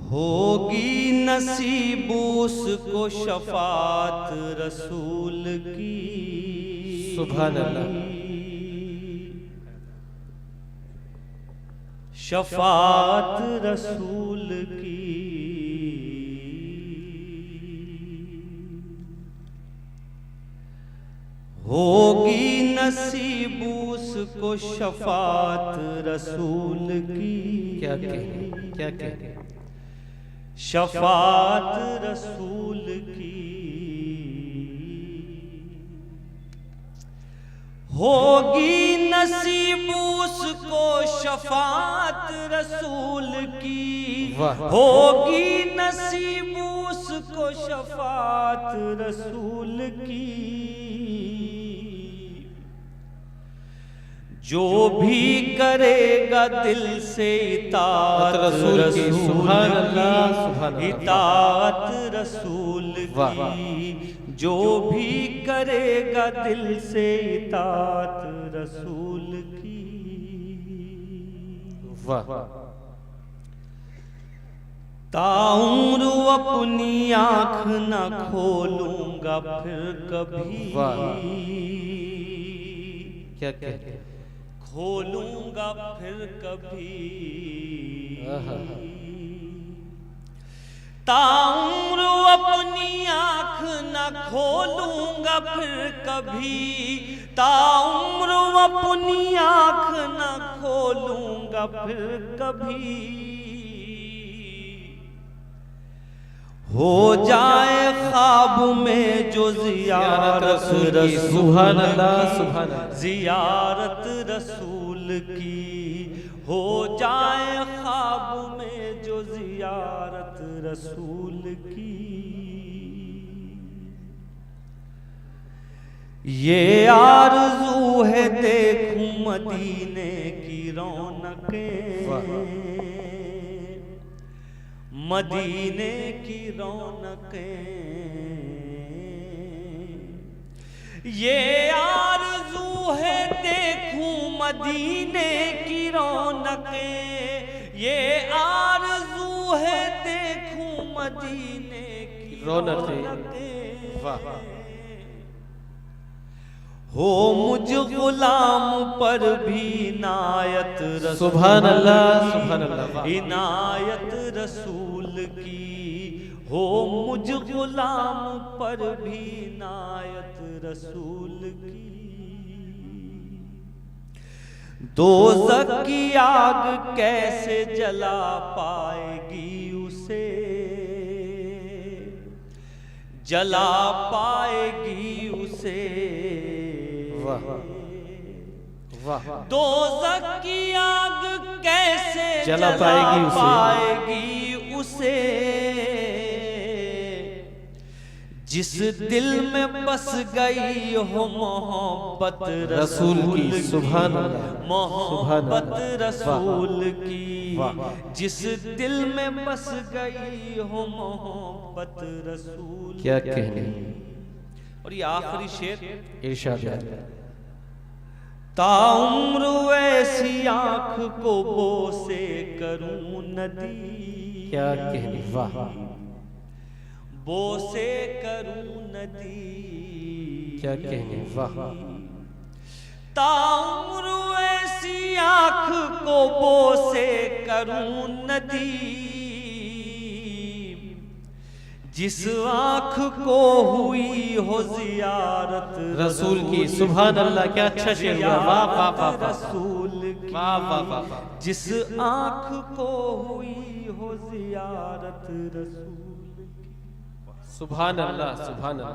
होगी नसीब उसको शफात रसूल की। सुभान अल्लाह। शफात रसूल की। होगी नसीब उसको शफात रसूल की। क्या कहें, क्या कहें। शफात रसूल की। होगी नसीब उसको शफात रसूल की। होगी नसीब उसको शफात रसूल की। जो भी करेगा दिल से इताअत रसूल की। सुभान अल्लाह, सुभान अल्लाह। इताअत रसूल की। जो भी करेगा दिल से इताअत रसूल की। वाह। ताउम्र अपनी आँख न खोलूंगा फिर कभी। क्या कहते, खोलूंगा फिर कभी। ताउम्र अपनी आँख न खोलूंगा फिर कभी। ताउम्र अपनी आँख न खोलूंगा फिर कभी। हो जाए ख्वाब में जो जियारत रसूल। सुभान अल्लाह, सुभान अल्लाह। जियारत रसूल की। हो जाए ख्वाब में जो जियारत रसूल की। ये आरज़ू है देखूं मदीने की रौनकें। मदीने की रौनकें। ये आरज़ू है देखूं मदीने की रौनकें। ये आरज़ू है देखूं मदीने की रौनकें। वाह। हो मुझ गुलाम पर भी इनायत रसूल। सुभान अल्लाह, सुभान अल्लाह। इनायत रसूल की। हो मुझ गुलाम पर भी इनायत रसूल की। दोज़ख की आग कैसे जला पाएगी उसे। जला पाएगी उसे। वाह। दोज़ख की आग कैसे जला पाएगी उसे। जिस दिल में बस गई हो मोहब्बत रसूल की। सुभान अल्लाह। मोहब्बत रसूल की। जिस दिल में बस गई हो मोहब्बत रसूल। क्या कहने। और ये आखिरी शेर इरशाद। ताउम्र ऐसी आँख को बोसे करूं नदी। क्या कहने। वाह। बोसे करूं नदी। क्या कहने। वाह। ताउम्र ऐसी आँख को बोसे करूं नदी। जिस आँख को हुई हो जियारत रसूल की। सुभान अल्लाह। क्या अच्छा शेर। वाह वाह वाह। रसूल की। वाह वाह वाह। जिस आँख को हुई हो जियारत रसूल की। सुभान अल्लाह, सुभान अल्लाह।